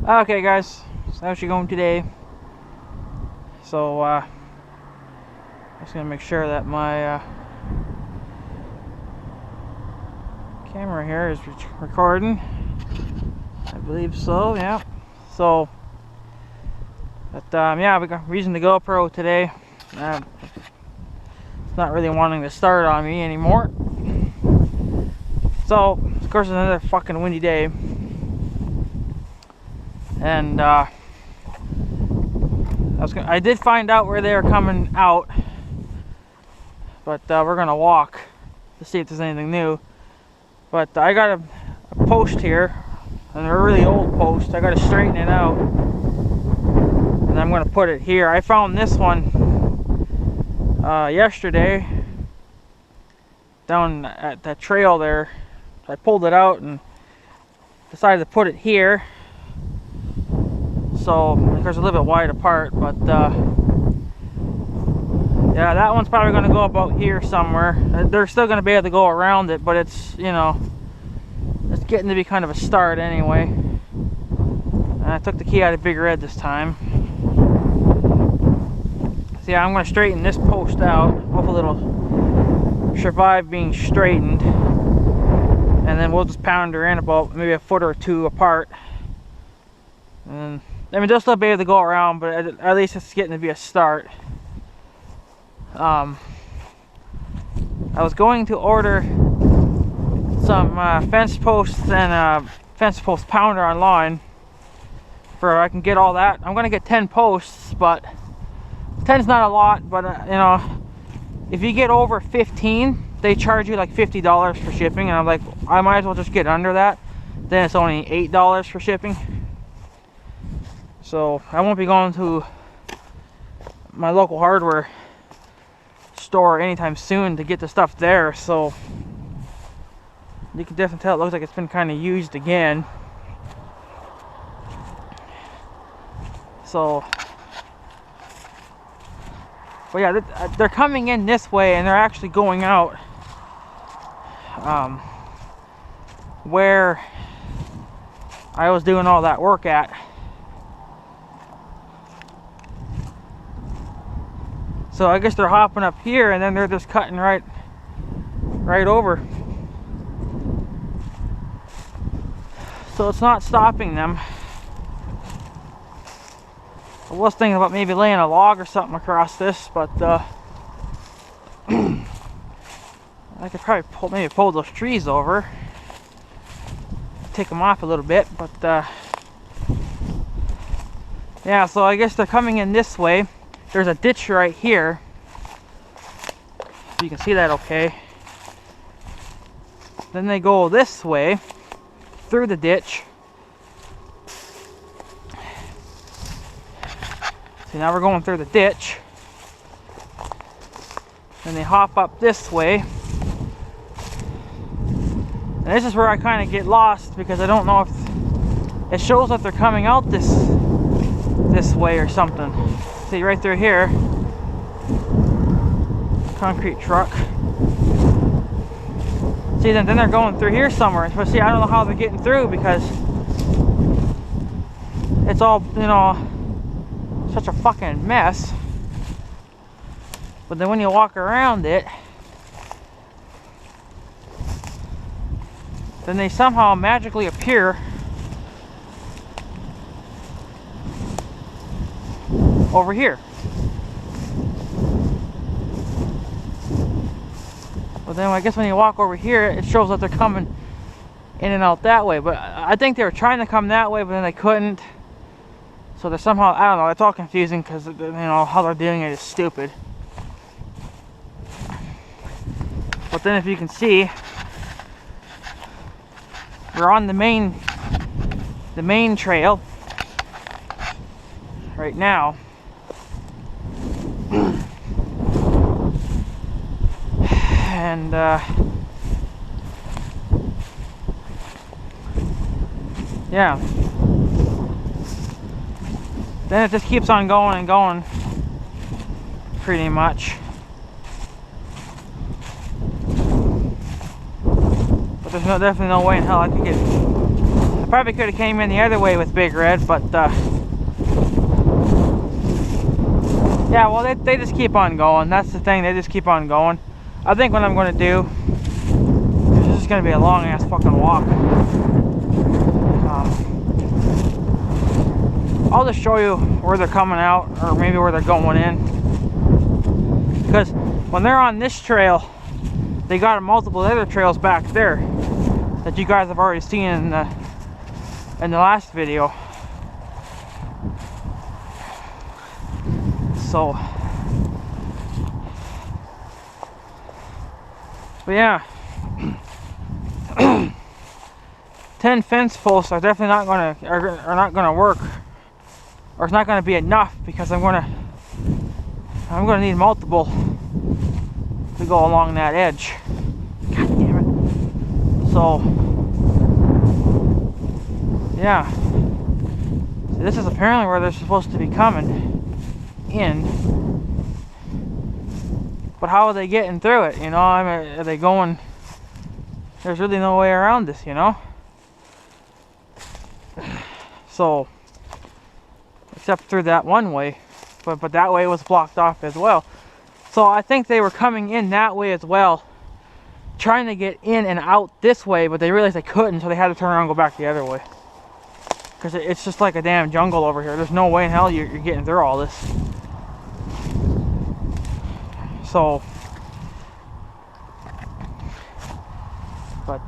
Okay guys, so how's she going today? So just gonna make sure that my camera here is recording. I believe so, yeah. So but yeah, we got using the GoPro today. It's not really wanting to start on me anymore. So of course it's another fucking windy day. And I did find out where they are coming out, but we're gonna walk to see if there's anything new. But I got a post here, and a really old post. I gotta straighten it out, and I'm gonna put it here. I found this one yesterday down at that trail there. I pulled it out and decided to put it here. So, of course, a little bit wide apart, but yeah, that one's probably going to go about here somewhere. They're still going to be able to go around it, but it's, you know, it's getting to be kind of a start anyway. And I took the key out of Big Red this time. So yeah, I'm going to straighten this post out. Hopefully it'll survive being straightened. And then we'll just pound her in about maybe a foot or two apart. And I mean, they'll still be able to go around, but at least it's getting to be a start. I was going to order some fence posts and fence post pounder online for I can get all that. I'm gonna get 10 posts, but 10's not a lot. But you know, if you get over 15, they charge you like $50 for shipping, and I'm like, I might as well just get under that. Then it's only $8 for shipping. So I won't be going to my local hardware store anytime soon to get the stuff there. So you can definitely tell it looks like it's been kind of used again. So, but yeah, they're coming in this way, and they're actually going out where I was doing all that work at. So I guess they're hopping up here, and then they're just cutting right over. So it's not stopping them. I was thinking about maybe laying a log or something across this, but I could probably maybe pull those trees over, take them off a little bit. But yeah, so I guess they're coming in this way. There's a ditch right here. You can see that okay. Then they go this way through the ditch. See, now we're going through the ditch. Then they hop up this way. And this is where I kind of get lost, because I don't know if it shows that they're coming out this way or something. See, right through here, concrete truck. See, then they're going through here somewhere. But see, I don't know how they're getting through, because it's all, you know, such a fucking mess. But then when you walk around it, then they somehow magically appear over here. But then I guess when you walk over here, it shows that they're coming in and out that way. But I think they were trying to come that way, but then they couldn't. So they're somehow, I don't know, it's all confusing, because, you know, how they're doing it is stupid. But then if you can see, we're on the main trail right now. And yeah. Then it just keeps on going and going, pretty much. But there's definitely no way in hell I could get. I probably could have came in the other way with Big Red, but yeah. Well, they just keep on going. That's the thing. They just keep on going. I think what I'm going to do. This is going to be a long ass fucking walk. I'll just show you where they're coming out, or maybe where they're going in. Because when they're on this trail, they got multiple other trails back there that you guys have already seen in the last video. So, but yeah, 10 fence posts are definitely not gonna work, or it's not gonna be enough, because I'm gonna need multiple to go along that edge. God damn it. So, yeah. So this is apparently where they're supposed to be coming in. But how are they getting through it? You know, I mean, are they going? There's really no way around this, you know? So, except through that one way. But that way was blocked off as well. So I think they were coming in that way as well, trying to get in and out this way, but they realized they couldn't, so they had to turn around and go back the other way. Because it's just like a damn jungle over here. There's no way in hell you're getting through all this. So, but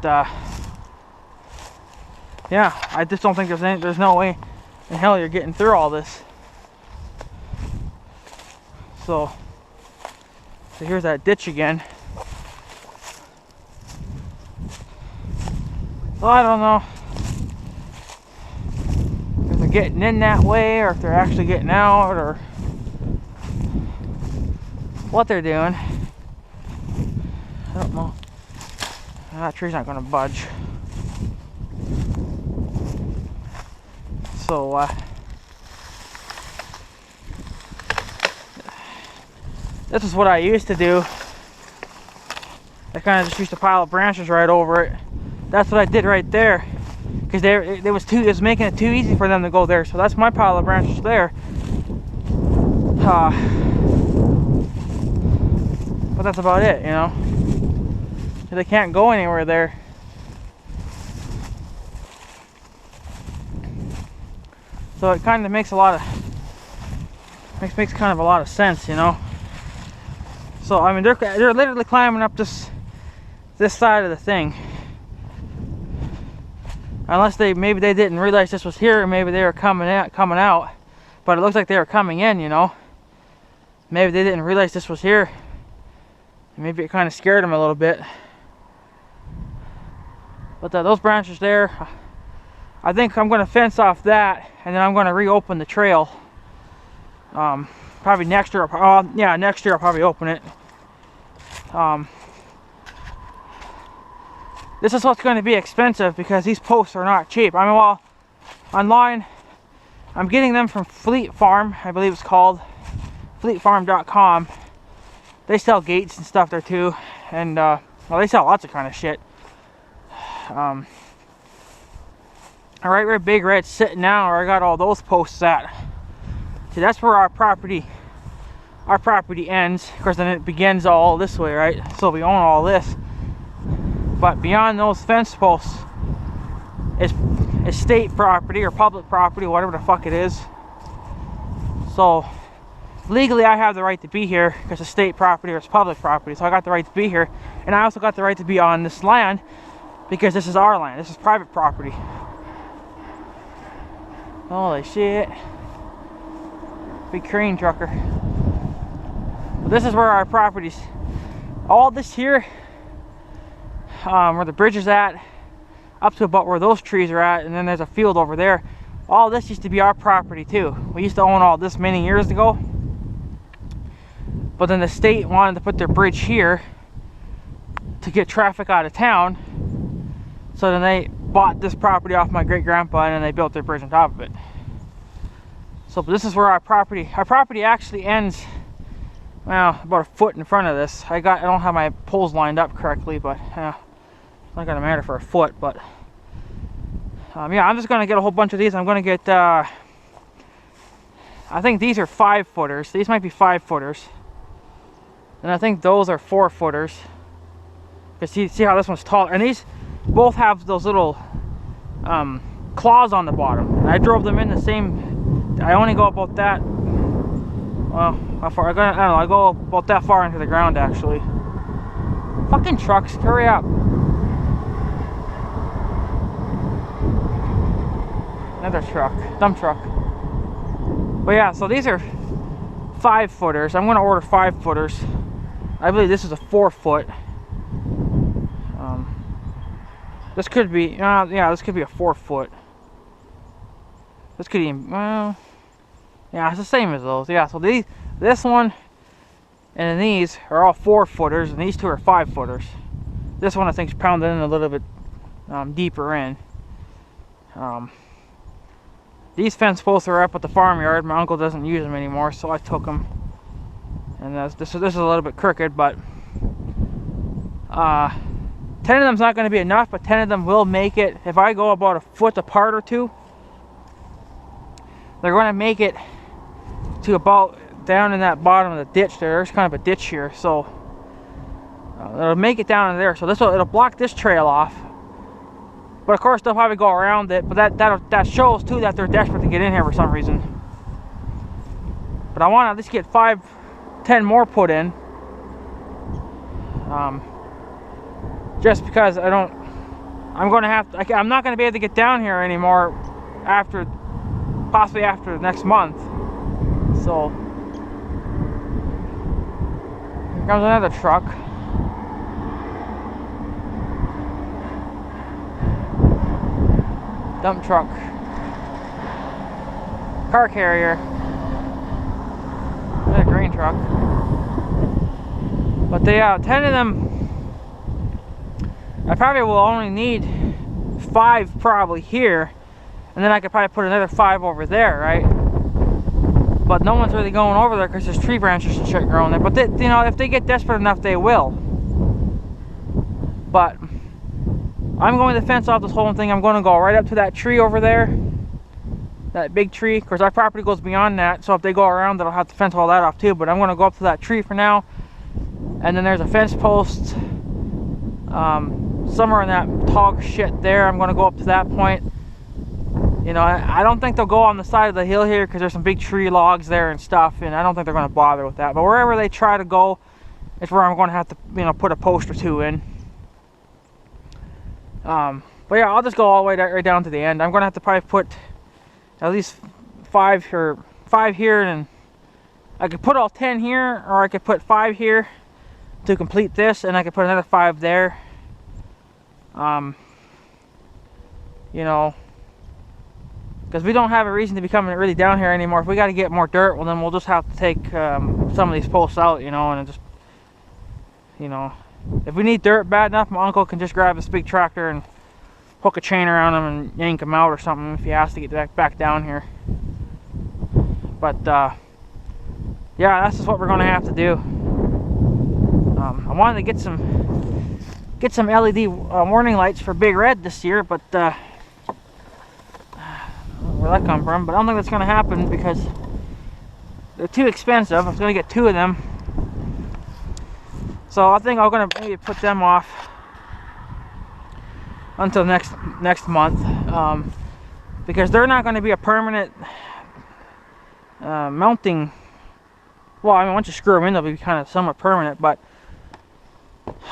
yeah, I just don't think there's no way in hell you're getting through all this. So here's that ditch again. So I don't know if they're getting in that way, or if they're actually getting out, or what they're doing. I don't know. That tree's not gonna budge. So this is what I used to do. I kind of just used to pile up branches right over it. That's what I did right there, because it was making it too easy for them to go there. So that's my pile of branches there. But that's about it, you know. They can't go anywhere there. So it kind of makes makes kind of a lot of sense, you know. So I mean, they're literally climbing up this side of the thing. Unless maybe they didn't realize this was here, or maybe they were coming out. But it looks like they were coming in, you know. Maybe they didn't realize this was here. Maybe it kind of scared them a little bit. But those branches there, I think I'm going to fence off that, and then I'm going to reopen the trail. Probably next year. Yeah, next year I'll probably open it. This is what's going to be expensive, because these posts are not cheap. I mean, well, online, I'm getting them from Fleet Farm, I believe it's called, fleetfarm.com. They sell gates and stuff there too, and well, they sell lots of kind of shit. Right where Big Red's sitting now, where I got all those posts at. See, that's where our property ends. Of course, then it begins all this way, right? So we own all this. But beyond those fence posts is state property or public property, whatever the fuck it is. So legally I have the right to be here because it's state property or it's public property. So I got the right to be here. And I also got the right to be on this land because this is our land. This is private property. Holy shit. Big crane trucker. But this is where our properties, all this here, where the bridge is at, up to about where those trees are at, and then there's a field over there. All this used to be our property too. We used to own all this many years ago. But then the state wanted to put their bridge here to get traffic out of town. So then bought this property off my great grandpa, and then they built their bridge on top of it. So this is where our property actually ends, well, about a foot in front of this. I don't have my poles lined up correctly, but it's not gonna matter for a foot. But yeah, I'm just gonna get a whole bunch of these. I'm gonna get I think these are 5-footers. These might be 5-footers, and I think those are 4-footers. Because see how this one's taller, and these both have those little claws on the bottom. I drove them in the same. I only go about that. Well, how far? I don't know. I go about that far into the ground actually. Fucking trucks, hurry up! Another truck, dump truck. But yeah, so these are 5-footers. I'm gonna order 5-footers. I believe this is a 4-foot. This could be, yeah, this could be a 4-foot. This could even, well, yeah, it's the same as those. Yeah, so this one and then these are all 4-footers, and these two are 5-footers. This one I think is pounded in a little bit deeper in. These fence posts are up at the farmyard. My uncle doesn't use them anymore, so I took them. And this is a little bit crooked, but 10 of them's not going to be enough, but 10 of them will make it. If I go about a foot apart or two, they're going to make it to about down in that bottom of the ditch there. There's kind of a ditch here, so it'll make it down in there. So it'll block this trail off. But of course they'll probably go around it. But that shows too that they're desperate to get in here for some reason. But I want to at least get 5-10 more put in. Just because I'm not going to be able to get down here anymore possibly after next month. So here comes another truck. Dump truck. Car carrier. Another grain truck. But 10 of them, I probably will only need 5 probably here, and then I could probably put another 5 over there, right? But no one's really going over there because there's tree branches and shit growing there. But if they get desperate enough, they will. But I'm going to fence off this whole thing. I'm going to go right up to that tree over there, that big tree. Of course, our property goes beyond that, so if they go around, they'll have to fence all that off too. But I'm going to go up to that tree for now, and then there's a fence post somewhere in that tall shit there. I'm going to go up to that point. I don't think they'll go on the side of the hill here because there's some big tree logs there and stuff, and I don't think they're going to bother with that. But wherever they try to go is where I'm going to have to, put a post or 2 in. But yeah, I'll just go all the way right down to the end. I'm going to have to probably put at least 5 here, and I could put all 10 here, or I could put 5 here to complete this, and I could put another 5 there. Because we don't have a reason to be coming really down here anymore. If we got to get more dirt, well then we'll just have to take some of these posts out, and just, if we need dirt bad enough, my uncle can just grab this big tractor and hook a chain around them and yank them out or something if he has to get back down here. But yeah, that's just what we're going to have to do. I wanted to get some LED warning lights for Big Red this year, but where that come from, but I don't think that's going to happen because they're too expensive. I'm going to get 2 of them, so I think I'm going to maybe put them off until next month, because they're not going to be a permanent mounting. Well, I mean, once you screw them in, they'll be kind of somewhat permanent, but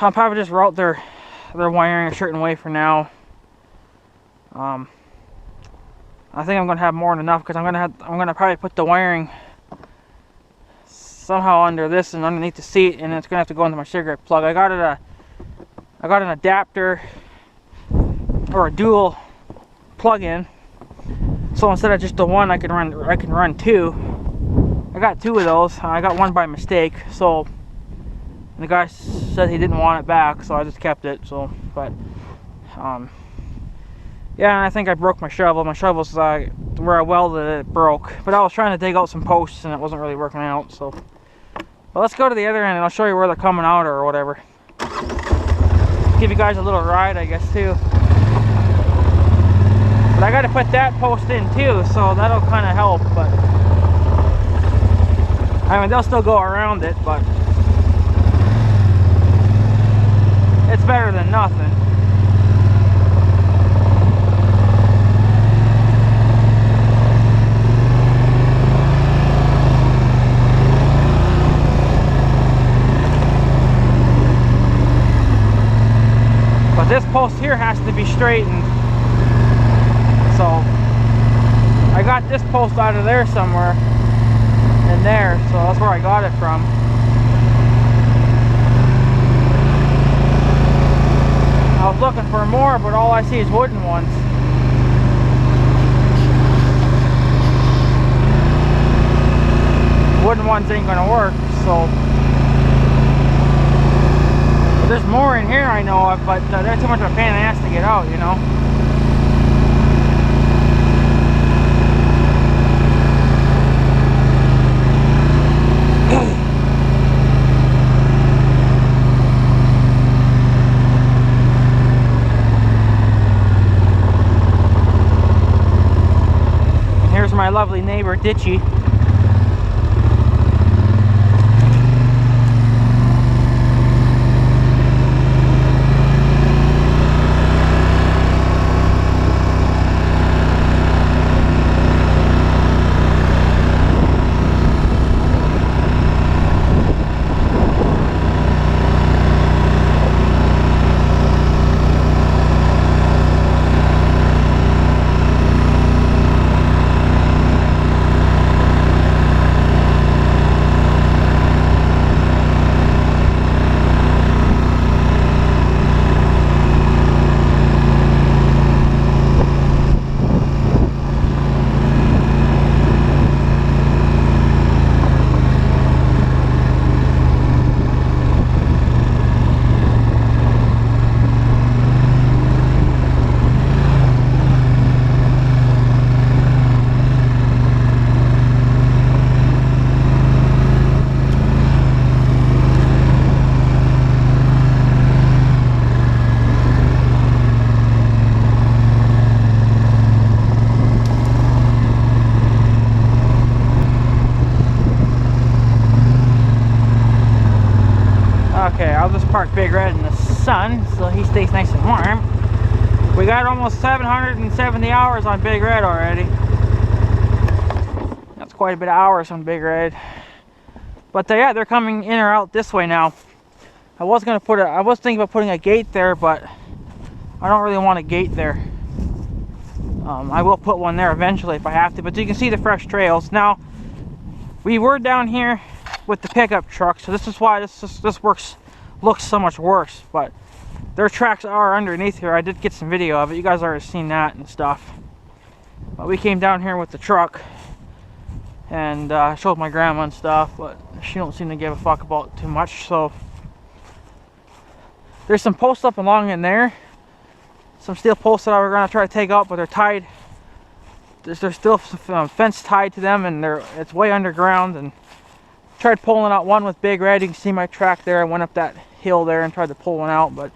I'll probably just route their wiring a certain way for now. I think I'm gonna have more than enough because I'm gonna probably put the wiring somehow under this and underneath the seat, and it's gonna have to go into my cigarette plug. I got an adapter or a dual plug-in, so instead of just the one, I can run 2. I got 2 of those. I got one by mistake, so the guy said he didn't want it back, so I just kept it. So, but Yeah, and I think I broke my shovel. My shovel's where I welded it broke. But I was trying to dig out some posts and it wasn't really working out, so. But let's go to the other end and I'll show you where they're coming out or whatever. Give you guys a little ride, I guess, too. But I gotta put that post in too, so that'll kind of help, but. I mean, they'll still go around it, but. It's better than nothing. But this post here has to be straightened. So I got this post out of there somewhere in there, so that's where I got it from. I was looking for more, but all I see is wooden ones. Wooden ones ain't gonna work, so. There's more in here I know of, but they're too much of a pain in the ass to get out, you know. And here's my lovely neighbor, Ditchy. Okay, I'll just park Big Red in the sun so he stays nice and warm. We got almost 770 hours on Big Red already. That's quite a bit of hours on Big Red. But yeah, they're coming in or out this way now. I was thinking about putting a gate there, but I don't really want a gate there. I will put one there eventually if I have to, but you can see the fresh trails. Now, we were down here with the pickup truck, so this is why this looks so much worse, but their tracks are underneath here. I did get some video of it. You guys already seen that and stuff. But we came down here with the truck and showed my grandma and stuff, but she don't seem to give a fuck about too much. So there's some posts up along in there, some steel posts that I were gonna try to take out, but they're tied. There's still some fence tied to them, and it's way underground. And tried pulling out one with Big Red. You can see my track there. I went up that hill there and tried to pull one out, but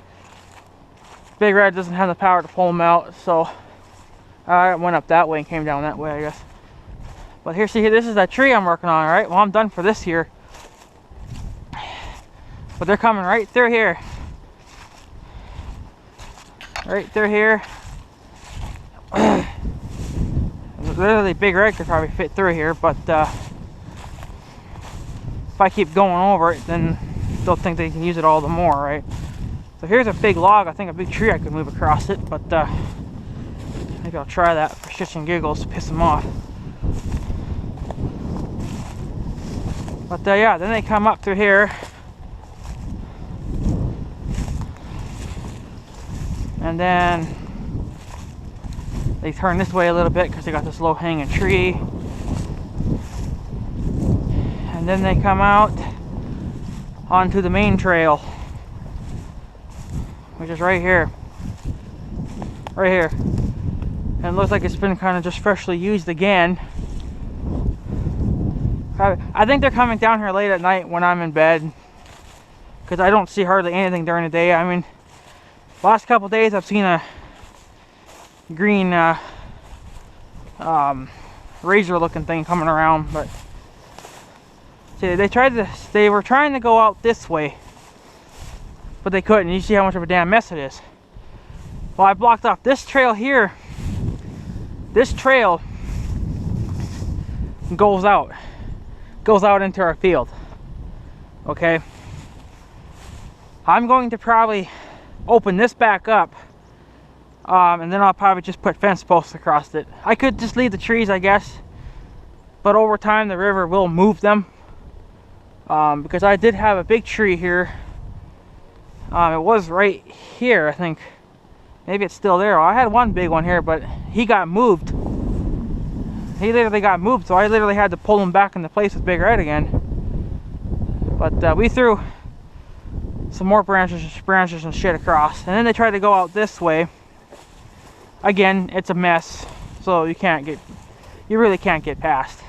Big Red doesn't have the power to pull them out, so I went up that way and came down that way, I guess. But here, see, this is that tree I'm working on, right? Well, I'm done for this here. But they're coming right through here. Right through here. Literally, Big Red could probably fit through here, but if I keep going over it, then they'll think they can use it all the more, right? So here's a big log, I think a big tree I could move across it, but maybe I'll try that for shits and giggles to piss them off. But yeah, then they come up through here. And then they turn this way a little bit because they got this low hanging tree. And then they come out onto the main trail, which is right here. Right here. And it looks like it's been kind of just freshly used again. I think they're coming down here late at night when I'm in bed, because I don't see hardly anything during the day. I mean, last couple days I've seen a green razor looking thing coming around, but see, they were trying to go out this way, but they couldn't. You see how much of a damn mess it is. Well, I blocked off this trail here. This trail goes out into our field. Okay, I'm going to probably open this back up, and then I'll probably just put fence posts across it. I could just leave the trees, I guess, but over time the river will move them, because I did have a big tree here. It was right here, I think. Maybe it's still there. I had one big one here, but he got moved. He literally got moved, so I literally had to pull him back into place with Big Red again. But we threw some more branches and shit across, and then they tried to go out this way. Again, it's a mess, so you really can't get past.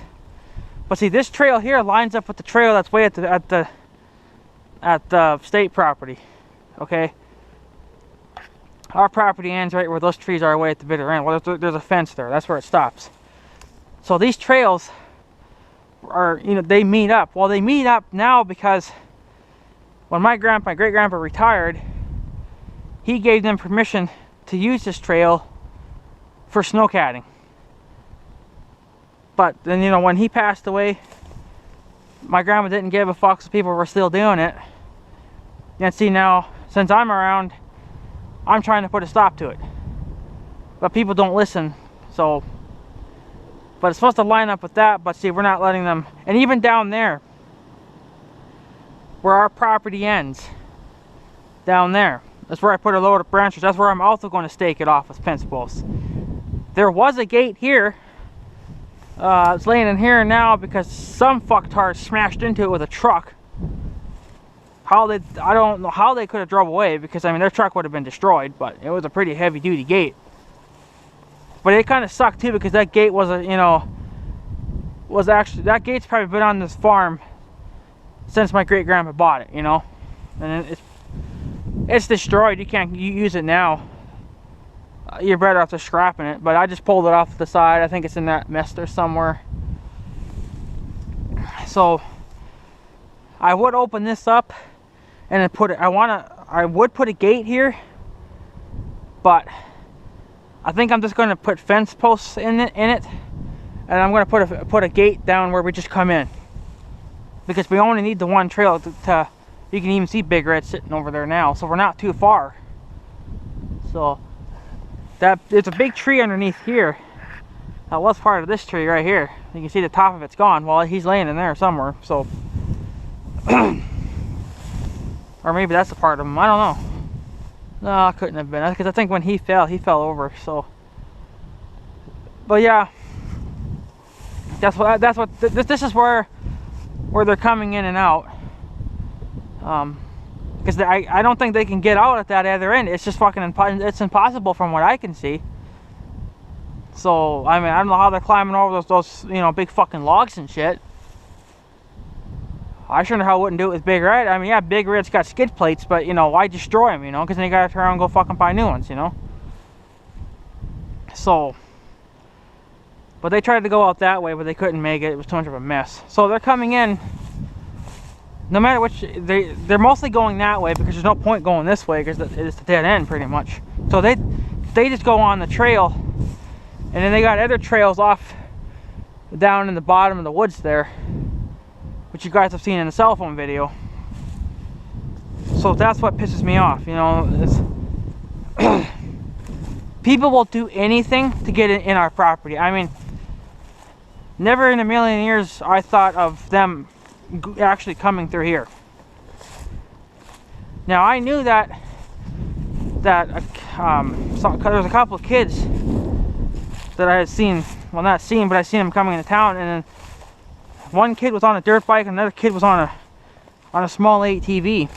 But see, this trail here lines up with the trail that's way at the state property. Okay, our property ends right where those trees are way at the bitter end. Well, there's a fence there. That's where it stops. So these trails are, they meet up. Well, they meet up now because when my great-grandpa retired, he gave them permission to use this trail for snowcatting. But then, when he passed away, my grandma didn't give a fuck, so people were still doing it. And see, now, since I'm around, I'm trying to put a stop to it. But people don't listen, so... But it's supposed to line up with that, but see, we're not letting them... And even down there, where our property ends, down there, that's where I put a load of branches. That's where I'm also going to stake it off with fence posts. There was a gate here. It's laying in here now because some fucktard smashed into it with a truck. I don't know how they could have drove away, because, I mean, their truck would have been destroyed, but it was a pretty heavy-duty gate. But it kind of sucked, too, because that gate was that gate's probably been on this farm since my great-grandpa bought it, And it's destroyed. You can't use it now. You're better off just scrapping it. But I just pulled it off the side. I think it's in that mess there somewhere. So I would open this up and then put it. I would put a gate here, but I think I'm just going to put fence posts in it, and I'm going to put a gate down where we just come in, because we only need the one trail to you can even see Big Red sitting over there now, so we're not too far. So there's a big tree underneath here that was part of this tree right here. You can see the top of it's gone. Well, he's laying in there somewhere, so or maybe that's a part of him, I don't know. No, it couldn't have been, because I think when he fell over. So, but yeah, this is where they're coming in and out. Because I don't think they can get out at that other end. It's just fucking it's impossible from what I can see. So I mean, I don't know how they're climbing over those big fucking logs and shit. I sure know how I wouldn't do it with Big Red. I mean, yeah, Big Red's got skid plates, but why destroy them? Because then you gotta turn around and go fucking buy new ones. So, but they tried to go out that way, but they couldn't make it. It was too much of a mess. So they're coming in. No matter which, they're mostly going that way, because there's no point going this way, because it's the dead end pretty much. So they just go on the trail, and then they got other trails off down in the bottom of the woods there, which you guys have seen in the cell phone video. So that's what pisses me off, people will do anything to get in our property. I mean, never in a million years I thought of them actually coming through here. Now I knew that there was a couple of kids that I had seen, well, not seen, but I seen them coming into town, and then one kid was on a dirt bike and another kid was on a small ATV.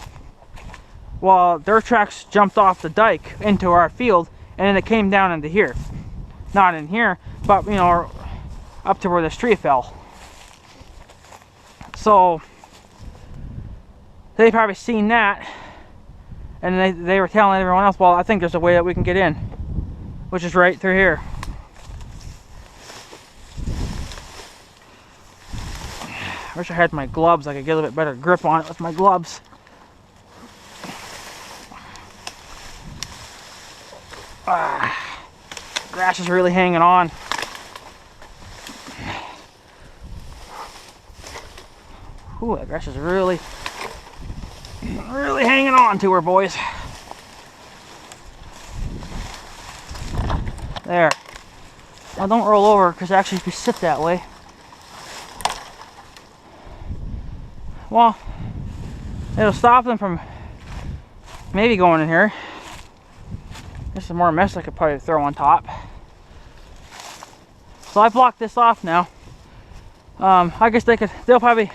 Well, their tracks jumped off the dike into our field, and then it came down into here. not in here, but you know, up to where this tree fell. So they probably seen that, and they were telling everyone else, well, I think there's a way that we can get in, which is right through here. I wish I had my gloves. I could get a little bit better grip on it with my gloves. Grass is really hanging on. Ooh, that grass is really hanging on to her, boys. There. Now don't roll over, because actually if you sit that way, well, it'll stop them from maybe going in here. This is more mess I could probably throw on top. So I blocked this off now. I guess they'll probably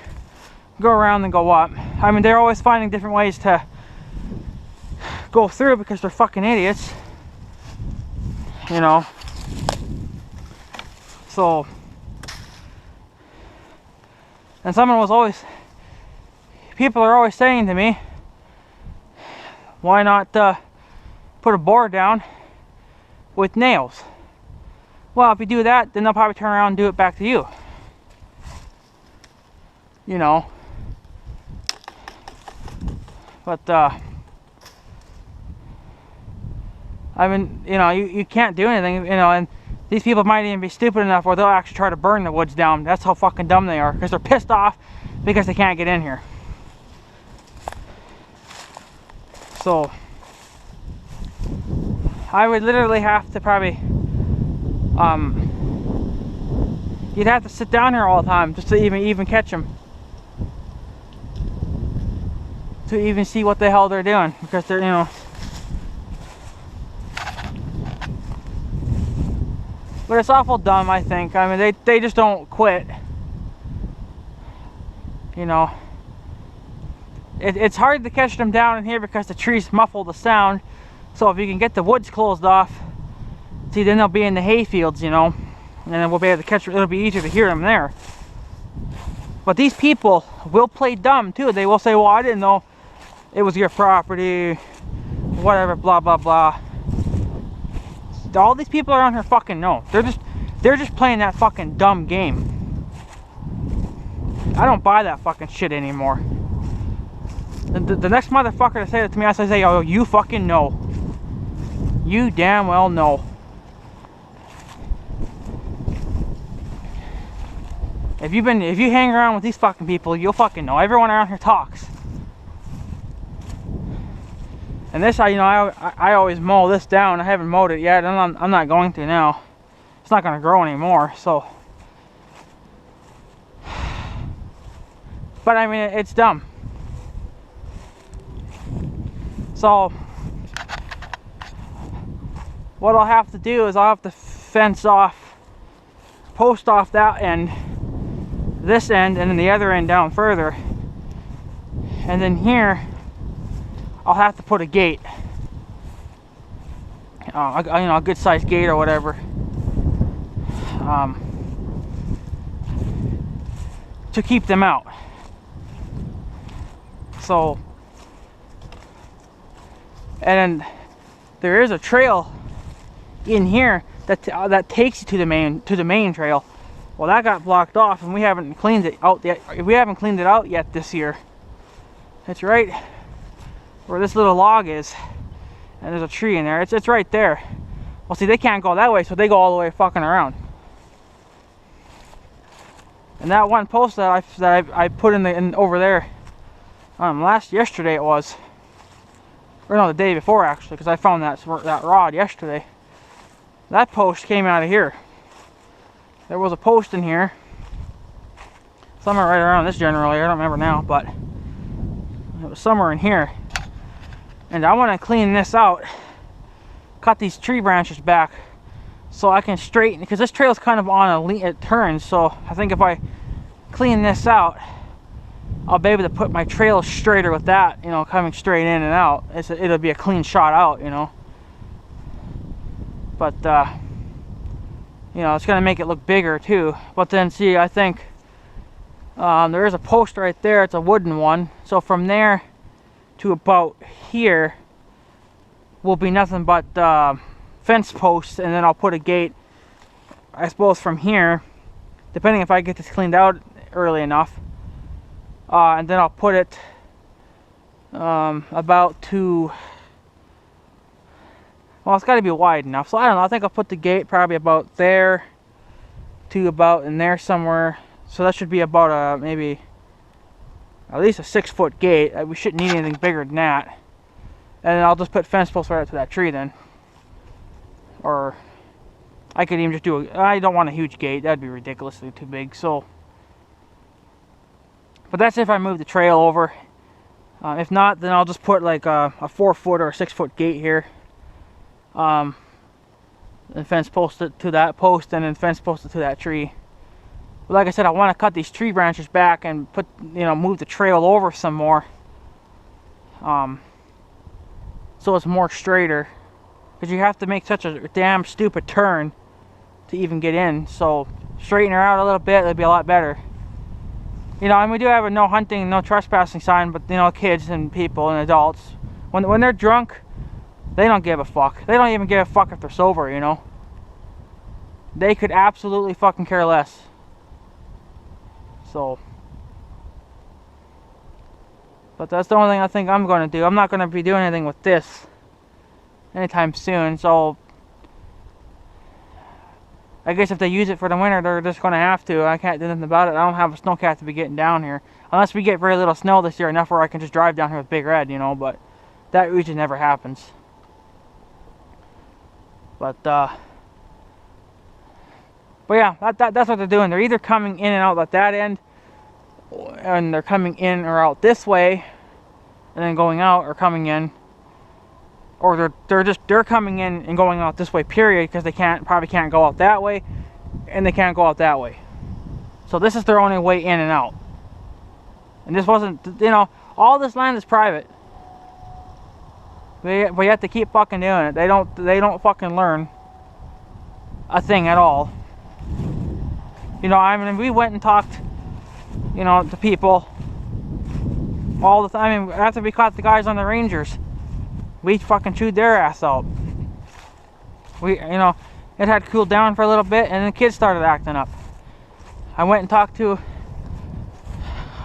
go around and go up. I mean, they're always finding different ways to go through because they're fucking idiots. You know. So, and people are always saying to me, why not put a board down with nails? Well, if you do that, then they'll probably turn around and do it back to you. You know. But, I mean, you know, you can't do anything, you know, and these people might even be stupid enough where they'll actually try to burn the woods down. That's how fucking dumb they are, because they're pissed off because they can't get in here. So, I would literally have to probably, you'd have to sit down here all the time just to even catch them. To even see what the hell they're doing, because they're, you know. But it's awful dumb, I think. I mean, they just don't quit. You know. It's hard to catch them down in here because the trees muffle the sound. So if you can get the woods closed off, see, then they'll be in the hay fields, you know. And then we'll be able to catch them. It'll be easier to hear them there. But these people will play dumb, too. They will say, well, I didn't know it was your property, whatever, blah, blah, blah. All these people around here fucking know. They're just playing that fucking dumb game. I don't buy that fucking shit anymore. The next motherfucker to say that to me, I say, oh, you fucking know. You damn well know. If you hang around with these fucking people, you'll fucking know. Everyone around here talks. And this, you know, I always mow this down. I haven't mowed it yet, and I'm not going to now. It's not going to grow anymore, so. But I mean, it's dumb. So, what I'll have to do is I'll have to fence off, post off that end, this end, and then the other end down further. And then here, I'll have to put a gate. You know, a good sized gate or whatever. To keep them out. So, and then there is a trail in here that takes you to the main trail. Well, that got blocked off, and we haven't cleaned it out yet. We haven't cleaned it out yet this year. It's right where this little log is, and there's a tree in there. It's right there. Well, see, they can't go that way, so they go all the way fucking around. And that one post that I put in over there, yesterday it was, or no, the day before actually, because I found that rod yesterday. That post came out of here. There was a post in here, somewhere right around this generally. I don't remember now, but it was somewhere in here. And I want to clean this out, cut these tree branches back, so I can straighten, because this trail is kind of on it turns. So I think if I clean this out, I'll be able to put my trail straighter with that, you know, coming straight in and out. It'll be a clean shot out, you know. But You know, it's going to make it look bigger too. But then see, I think there is a post right there. It's a wooden one. So from there to about here will be nothing but fence posts, and then I'll put a gate, I suppose, from here, depending if I get this cleaned out early enough. And then I'll put it about to, well, it's got to be wide enough. So I don't know, I think I'll put the gate probably about there to about in there somewhere. So that should be about a, maybe at least a 6-foot gate. We shouldn't need anything bigger than that. And then I'll just put fence posts right up to that tree then. Or I could even just do I don't want a huge gate. That'd be ridiculously too big. So, but that's if I move the trail over. If not, then I'll just put like a 4-foot or a 6-foot gate here. And fence post it to that post, and then fence post it to that tree. But like I said, I want to cut these tree branches back and put, you know, move the trail over some more. So it's more straighter. Because you have to make such a damn stupid turn to even get in. So straighten her out a little bit, it'll be a lot better. You know, and we do have a no hunting, no trespassing sign, but you know, kids and people and adults, when they're drunk, they don't give a fuck. They don't even give a fuck if they're sober, you know. They could absolutely fucking care less. So, but that's the only thing I think I'm going to do. I'm not going to be doing anything with this anytime soon. So, I guess if they use it for the winter, they're just going to have to. I can't do nothing about it. I don't have a snowcat to be getting down here. Unless we get very little snow this year, enough where I can just drive down here with Big Red, you know. But that usually never happens. But yeah, that's what they're doing. They're either coming in and out at that end, and they're coming in or out this way, and then going out or coming in, or they're coming in and going out this way, period, because they probably can't go out that way, and they can't go out that way. So this is their only way in and out. And this wasn't, you know, all this land is private. But you have to keep fucking doing it. They don't fucking learn a thing at all. You know, I mean, we went and talked, you know, to people all the time. I mean, after we caught the guys on the Rangers, we fucking chewed their ass out. You know, it had cooled down for a little bit, and the kids started acting up. I went and talked to,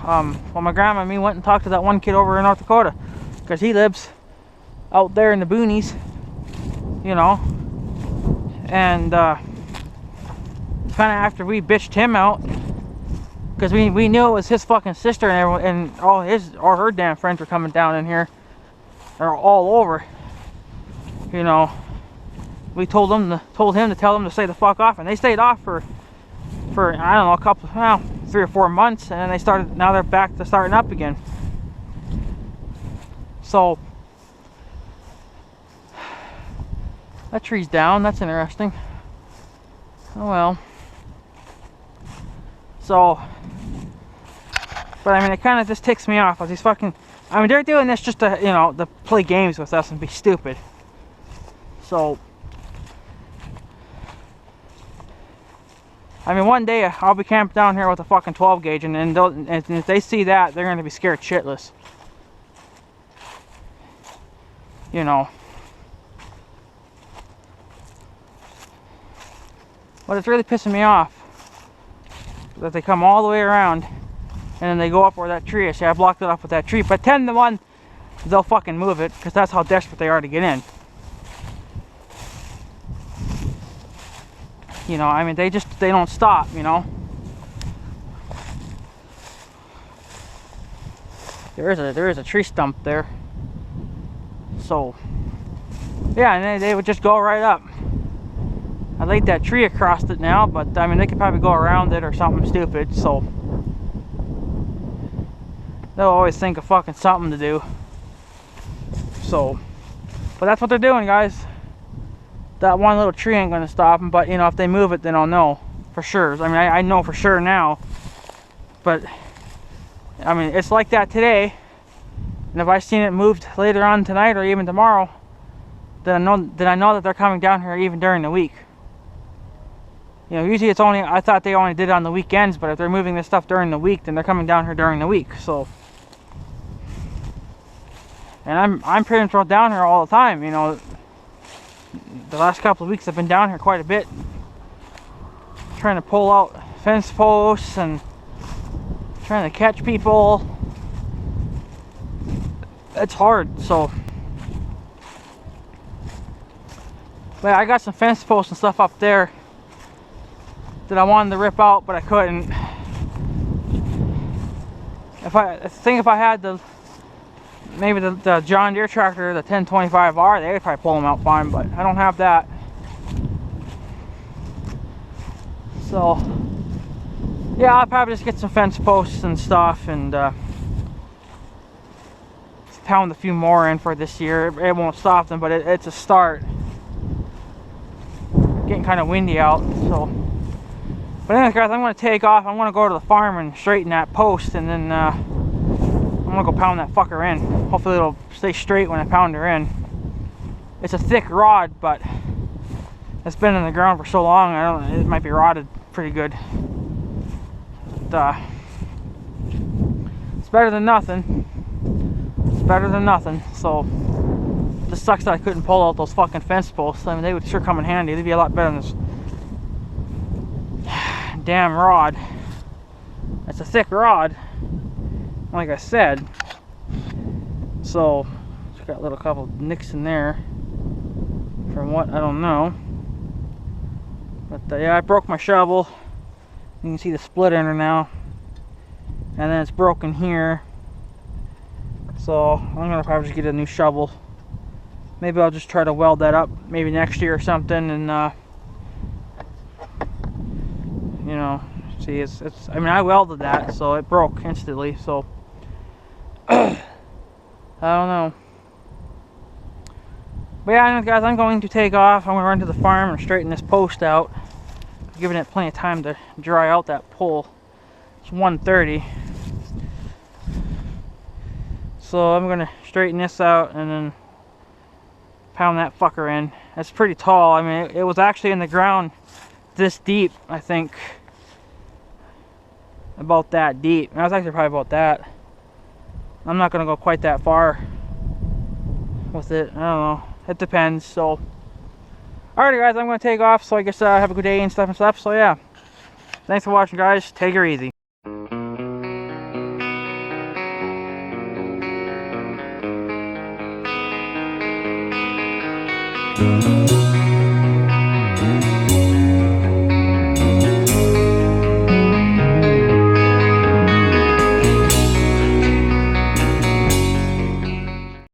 well, my grandma and me went and talked to that one kid over in North Dakota, because he lives out there in the boonies, you know, and kind of after we bitched him out, because we knew it was his fucking sister, and everyone, and all her damn friends were coming down in here, or all over, you know. We told him to tell them to stay the fuck off, and they stayed off for I don't know, 3 or 4 months, and then now they're back to starting up again. So that tree's down. That's interesting. Oh well. So, but I mean, it kind of just ticks me off. These fucking, I mean, they're doing this just to, you know, to play games with us and be stupid. So, I mean, one day I'll be camped down here with a fucking 12 gauge, and if they see that, they're gonna be scared shitless. You know. But it's really pissing me off that they come all the way around and then they go up where that tree is. See, I blocked it off with that tree, but 10 to 1 they'll fucking move it, because that's how desperate they are to get in. You know, I mean, they don't stop, you know. There is a tree stump there. So yeah, and they would just go right up. I laid that tree across it now, but I mean, they could probably go around it or something stupid, so they'll always think of fucking something to do. So, but that's what they're doing, guys. That one little tree ain't gonna stop them, but you know, if they move it, then I'll know for sure. I mean, I know for sure now, but I mean, it's like that today, and if I seen it moved later on tonight or even tomorrow, then I know that they're coming down here even during the week. You know, usually it's only, I thought they only did it on the weekends, but if they're moving this stuff during the week, then they're coming down here during the week, so. And I'm pretty much down here all the time, you know. The last couple of weeks I've been down here quite a bit, trying to pull out fence posts and trying to catch people. It's hard, so. But I got some fence posts and stuff up there that I wanted to rip out, but I couldn't. I think if I had maybe the John Deere tractor, the 1025R, they would probably pull them out fine, but I don't have that. So yeah, I'll probably just get some fence posts and stuff and pound a few more in for this year. It won't stop them, but it's a start. Getting kind of windy out, so. But anyways, guys, I'm going to take off. I'm going to go to the farm and straighten that post, and then I'm going to go pound that fucker in. Hopefully it'll stay straight when I pound her in. It's a thick rod, but it's been in the ground for so long, it might be rotted pretty good. But, it's better than nothing. It's better than nothing, so. It just sucks that I couldn't pull out those fucking fence posts. I mean, they would sure come in handy. They'd be a lot better than this damn rod. It's a thick rod, like I said. So it's got a little couple nicks in there from what I don't know. But yeah, I broke my shovel. You can see the split in her now, and then it's broken here. So I'm gonna probably just get a new shovel. Maybe I'll just try to weld that up maybe next year or something, and you know, see, it's I mean, I welded that, so it broke instantly, so I don't know. But yeah, anyways, guys, I'm going to take off. I'm going to run to the farm and straighten this post out, giving it plenty of time to dry out that pole. It's 1:30, so I'm going to straighten this out and then pound that fucker in. It's pretty tall. I mean, it was actually in the ground this deep, I think. About that deep. That was actually probably about that. I'm not gonna go quite that far with it. I don't know. It depends. So, alrighty, guys, I'm gonna take off. So I guess have a good day and stuff. So yeah, thanks for watching, guys. Take her easy.